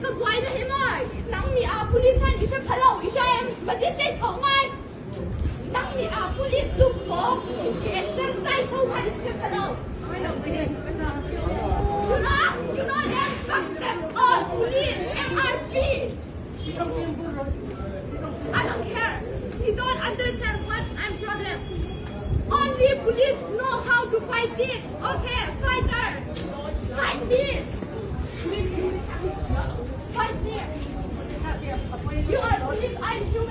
Các quay này ơi, nắng mi à police thanh ý sẽ phải lâu ý sẽ em mà đi chơi thằng mai. Nắng mi à police lúc phố, đi exercise không phải ý sẽ phải lâu. You know them, fuck them all, police, MRP. I don't care. You don't understand what I'm problem. Only police know how to fight this. Okay, fighter. Fight this. Fight this. You are police, I'm human.